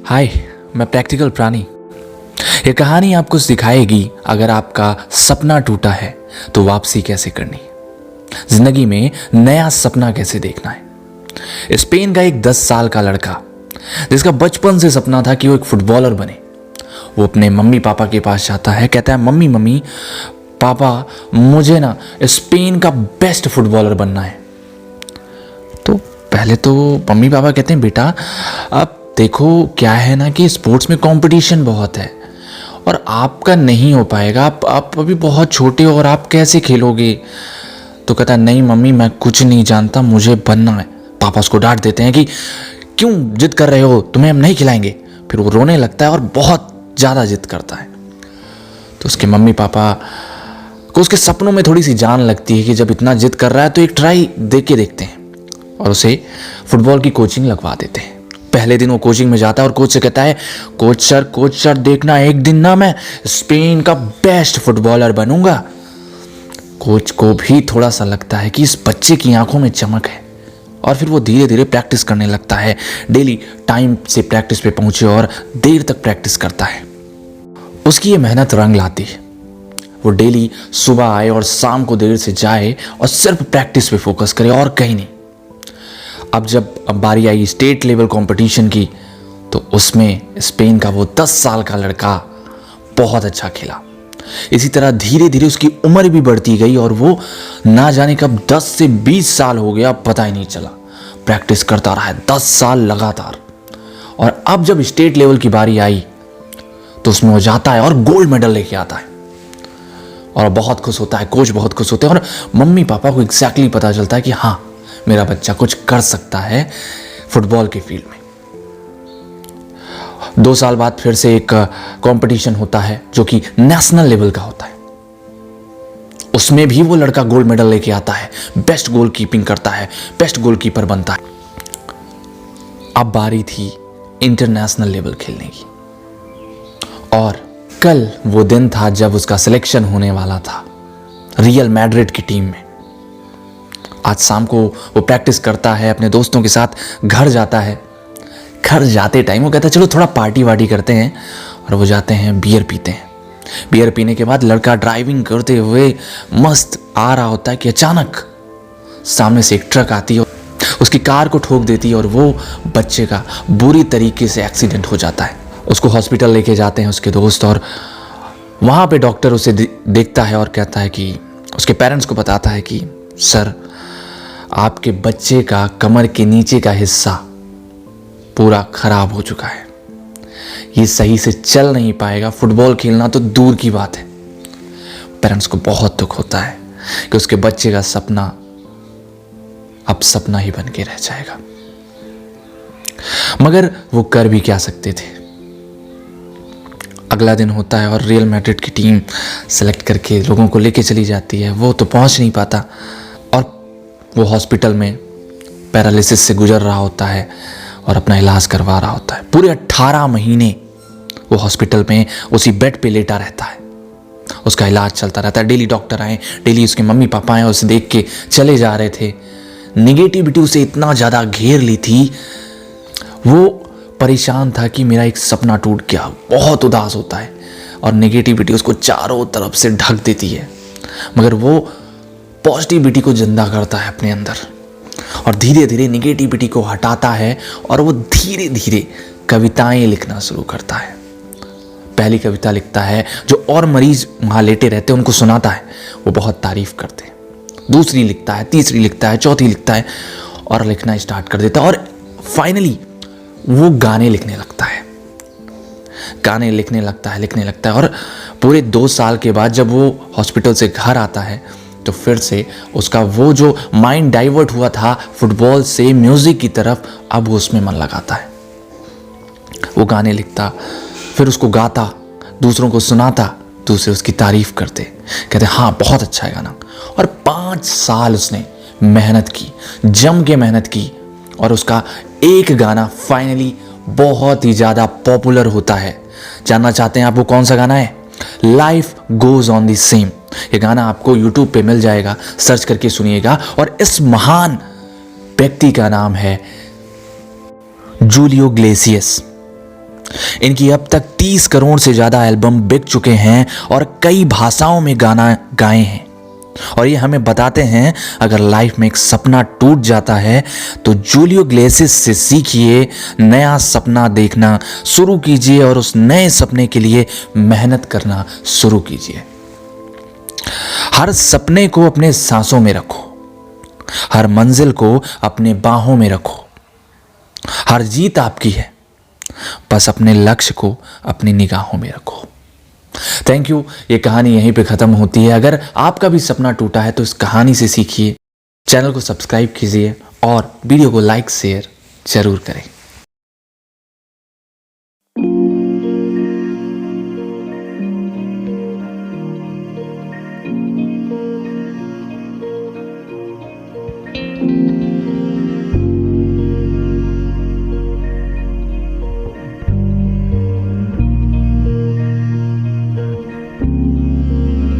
हाय, मैं प्रैक्टिकल प्राणी। ये कहानी आपको सिखाएगी अगर आपका सपना टूटा है तो वापसी कैसे करनी, जिंदगी में नया सपना कैसे देखना है। स्पेन का एक 10 साल का लड़का जिसका बचपन से सपना था कि वो एक फुटबॉलर बने, वो अपने मम्मी पापा के पास जाता है, कहता है मम्मी मम्मी पापा मुझे ना स्पेन का बेस्ट फुटबॉलर बनना है। तो पहले तो मम्मी पापा कहते हैं बेटा अब देखो क्या है ना कि स्पोर्ट्स में कंपटीशन बहुत है और आपका नहीं हो पाएगा, आप अभी बहुत छोटे हो और आप कैसे खेलोगे। तो कहता है नहीं मम्मी मैं कुछ नहीं जानता, मुझे बनना है। पापा उसको डांट देते हैं कि क्यों जिद कर रहे हो, तुम्हें हम नहीं खिलाएंगे। फिर वो रोने लगता है और बहुत ज़्यादा जिद करता है। तो उसके मम्मी पापा को उसके सपनों में थोड़ी सी जान लगती है कि जब इतना जिद कर रहा है तो एक ट्राई दे के देखते हैं और उसे फुटबॉल की कोचिंग लगवा देते हैं। पहले दिन वो कोचिंग में जाता है और कोच से कहता है कोच सर देखना एक दिन ना मैं स्पेन का बेस्ट फुटबॉलर बनूंगा। कोच को भी थोड़ा सा लगता है कि इस बच्चे की आंखों में चमक है और फिर वो धीरे धीरे प्रैक्टिस करने लगता है। डेली टाइम से प्रैक्टिस पे पहुंचे और देर तक प्रैक्टिस करता है। उसकी ये मेहनत रंग लाती है। वो डेली सुबह आए और शाम को देर से जाए और सिर्फ प्रैक्टिस पे फोकस करे और कहीं नहीं। अब जब बारी आई स्टेट लेवल कंपटीशन की तो उसमें स्पेन का वो 10 साल का लड़का बहुत अच्छा खेला। इसी तरह धीरे धीरे उसकी उम्र भी बढ़ती गई और वो ना जाने कब 10 से 20 साल हो गया, पता ही नहीं चला। प्रैक्टिस करता रहा है 10 साल लगातार। और अब जब स्टेट लेवल की बारी आई तो उसमें वो जाता है और गोल्ड मेडल लेके आता है और बहुत खुश होता है। कोच बहुत खुश होते हैं और मम्मी पापा को एग्जैक्टली पता चलता है कि हाँ मेरा बच्चा कुछ कर सकता है फुटबॉल के फील्ड में। 2 साल बाद फिर से एक कंपटीशन होता है जो कि नेशनल लेवल का होता है। उसमें भी वो लड़का गोल्ड मेडल लेके आता है, बेस्ट गोल कीपिंग करता है, बेस्ट गोलकीपर बनता है। अब बारी थी इंटरनेशनल लेवल खेलने की और कल वो दिन था जब उसका सिलेक्शन होने वाला था रियल मैड्रिड की टीम में। आज शाम को वो प्रैक्टिस करता है, अपने दोस्तों के साथ घर जाता है। घर जाते टाइम वो कहता है चलो थोड़ा पार्टी वार्टी करते हैं और वो जाते हैं, बियर पीते हैं। बियर पीने के बाद लड़का ड्राइविंग करते हुए मस्त आ रहा होता है कि अचानक सामने से एक ट्रक आती है, उसकी कार को ठोक देती है और वो बच्चे का बुरी तरीके से एक्सीडेंट हो जाता है। उसको हॉस्पिटल लेके जाते हैं उसके दोस्त और वहाँ पे डॉक्टर उसे देखता है और कहता है कि उसके पेरेंट्स को बताता है कि सर आपके बच्चे का कमर के नीचे का हिस्सा पूरा खराब हो चुका है, ये सही से चल नहीं पाएगा, फुटबॉल खेलना तो दूर की बात है। पेरेंट्स को बहुत दुख होता है कि उसके बच्चे का सपना अब सपना ही बन के रह जाएगा, मगर वो कर भी क्या सकते थे। अगला दिन होता है और रियल मैड्रिड की टीम सेलेक्ट करके लोगों को लेके चली जाती है। वो तो पहुंच नहीं पाता और वो हॉस्पिटल में पैरालिसिस से गुजर रहा होता है और अपना इलाज करवा रहा होता है। पूरे 18 महीने वो हॉस्पिटल में उसी बेड पे लेटा रहता है, उसका इलाज चलता रहता है। डेली डॉक्टर आए, डेली उसके मम्मी पापा आए, उसे देख के चले जा रहे थे। निगेटिविटी उसे इतना ज़्यादा घेर ली थी, वो परेशान था कि मेरा एक सपना टूट गया। बहुत उदास होता है और नेगेटिविटी उसको चारों तरफ से ढक देती है, मगर वो पॉजिटिविटी को जिंदा करता है अपने अंदर और धीरे धीरे नेगेटिविटी को हटाता है और वो धीरे धीरे कविताएं लिखना शुरू करता है। पहली कविता लिखता है जो और मरीज वहाँ लेटे रहते हैं उनको सुनाता है, वो बहुत तारीफ करते हैं। दूसरी लिखता है, तीसरी लिखता है, चौथी लिखता है और लिखना स्टार्ट कर देता है और फाइनली वो गाने लिखने लगता है। गाने लिखने लगता है और पूरे 2 साल के बाद जब वो हॉस्पिटल से घर आता है तो फिर से उसका वो जो माइंड डाइवर्ट हुआ था फुटबॉल से म्यूजिक की तरफ, अब वो उसमें मन लगाता है। वो गाने लिखता, फिर उसको गाता, दूसरों को सुनाता, दूसरे उसकी तारीफ करते, कहते हाँ बहुत अच्छा है गाना। और 5 साल उसने मेहनत की, जम के मेहनत की और उसका एक गाना फाइनली बहुत ही ज़्यादा पॉपुलर होता है। जानना चाहते हैं आप वो कौन सा गाना है? Life goes on the same. ये गाना आपको यूट्यूब पे मिल जाएगा, सर्च करके सुनिएगा। और इस महान व्यक्ति का नाम है जूलियो ग्लेसियस। इनकी अब तक 30 करोड़ से ज़्यादा एल्बम बिक चुके हैं और कई भाषाओं में गाना गाए हैं। और ये हमें बताते हैं अगर लाइफ में एक सपना टूट जाता है तो जूलियो इग्लेसियस से सीखिए, नया सपना देखना शुरू कीजिए और उस नए सपने के लिए मेहनत करना शुरू कीजिए। हर सपने को अपने सांसों में रखो, हर मंजिल को अपने बाहों में रखो। हर जीत आपकी है, बस अपने लक्ष्य को अपनी निगाहों में रखो। Thank you. ये कहानी यहीं पे ख़त्म होती है। अगर आपका भी सपना टूटा है तो इस कहानी से सीखिए, चैनल को सब्सक्राइब कीजिए और वीडियो को लाइक शेयर जरूर करें।